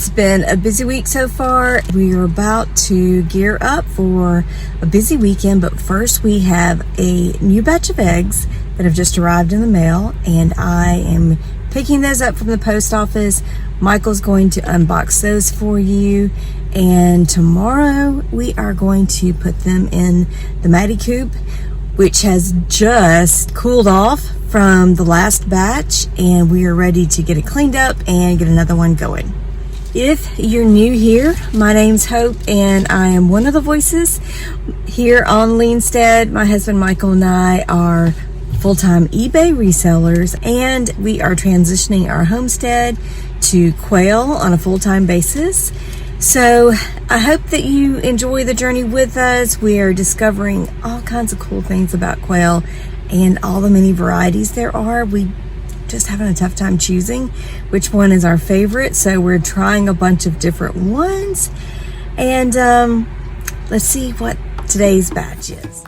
It's been a busy week so far. We are about to gear up for a busy weekend, but first we have a new batch of eggs that have just arrived in the mail, and I am picking those up from the post office. Michael's going to unbox those for you, and tomorrow we are going to put them in the Maticoop, which has just cooled off from the last batch, and we are ready to get it cleaned up and get another one going. If you're new here, my name's Hope, and I am one of the voices here on Leanstead. My husband Michael and I are full-time eBay resellers, and we are transitioning our homestead to quail on a full-time basis. So I hope that you enjoy the journey with us. We are discovering all kinds of cool things about quail and all the many varieties there are. We just having a tough time choosing which one is our favorite, so we're trying a bunch of different ones, and let's see what today's batch is.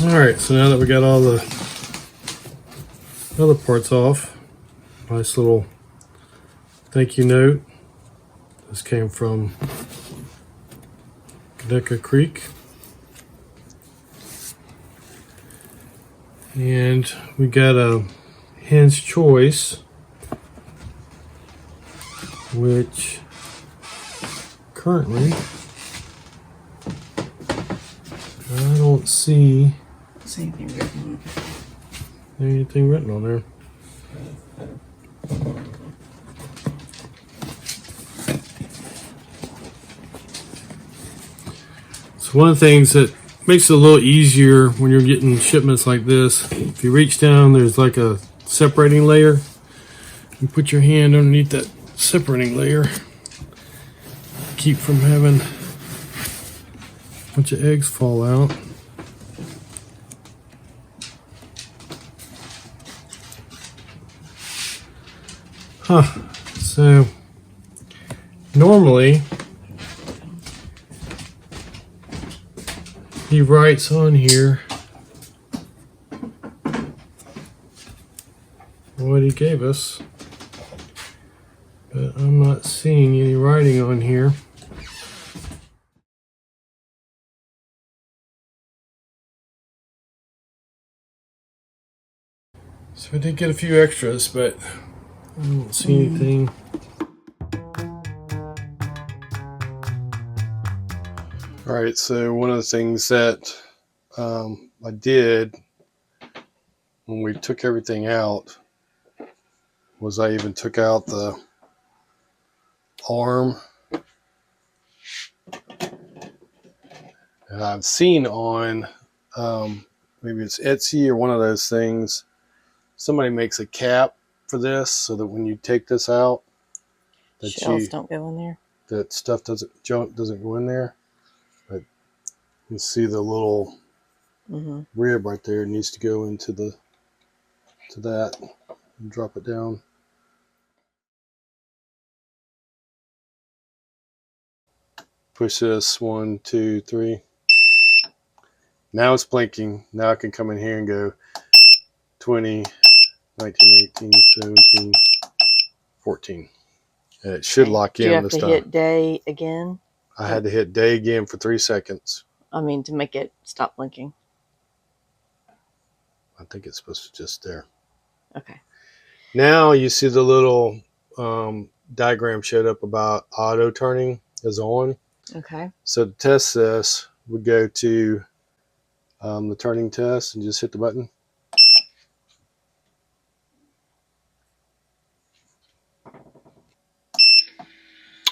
Alright, so now that we got all the other parts off, nice little thank you note. This came from Creek, and we got a hen's choice, which currently I don't see anything written on there. So one of the things that makes it a little easier when you're getting shipments like this, if you reach down, there's like a separating layer. You put your hand underneath that separating layer, keep from having a bunch of eggs fall out. So normally he writes on here what he gave us, but I'm not seeing any writing on here. So I did get a few extras, but I don't see anything. Alright, so one of the things that I did when we took everything out was I even took out the arm. And I've seen on maybe it's Etsy or one of those things, somebody makes a cap for this so that when you take this out, that Shells don't go in there. That stuff junk doesn't go in there. But you see the little rib right there, it needs to go into that and drop it down. Push this 1, 2, 3. Now it's blinking. Now I can come in here and go 20, 19, 18, 17, 14. And it should lock in this time. Do you have to hit day again? I had to hit day again for 3 seconds. I mean, to make it stop blinking. I think it's supposed to just there. Okay. Now you see the little diagram showed up about auto turning is on. Okay. So to test this, we go to the turning test and just hit the button.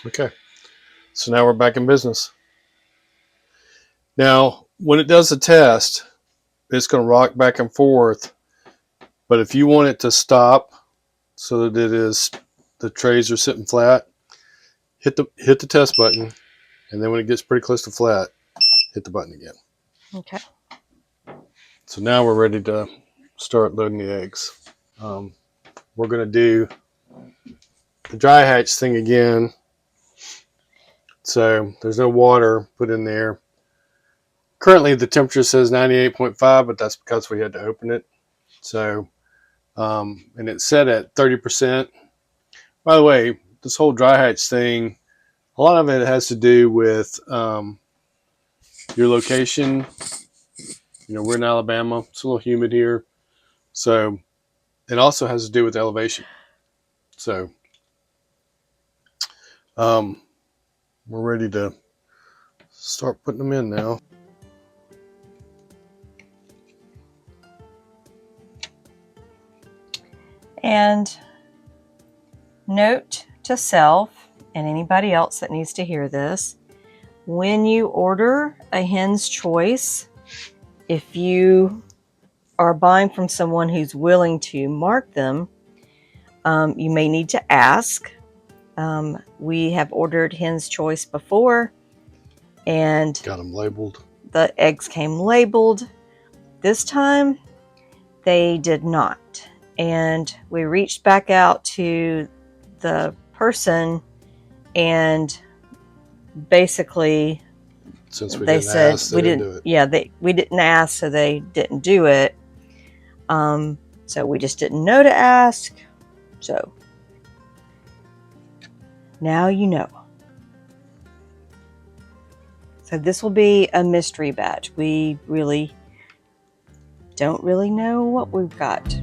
Okay, so now we're back in business. Now, when it does the test, it's going to rock back and forth. But if you want it to stop so that the trays are sitting flat, hit the test button, and then when it gets pretty close to flat, hit the button again. Okay. So now we're ready to start loading the eggs. We're going to do the dry hatch thing again. So there's no water put in there. Currently, the temperature says 98.5, but that's because we had to open it. So, and it's set at 30%. By the way, this whole dry hatch thing, a lot of it has to do with your location. You know, we're in Alabama. It's a little humid here. So it also has to do with elevation. So we're ready to start putting them in now. And note to self and anybody else that needs to hear this, when you order a hen's choice, if you are buying from someone who's willing to mark them, you may need to ask. We have ordered hen's choice before and Got them labeled. The eggs came labeled. This time they did not. And we reached back out to the person, and basically Since we they didn't said ask, we didn't didn't do it. yeah we didn't ask, so they didn't do it. So we just didn't know to ask. So now you know. So this will be a mystery batch. We really don't know what we've got.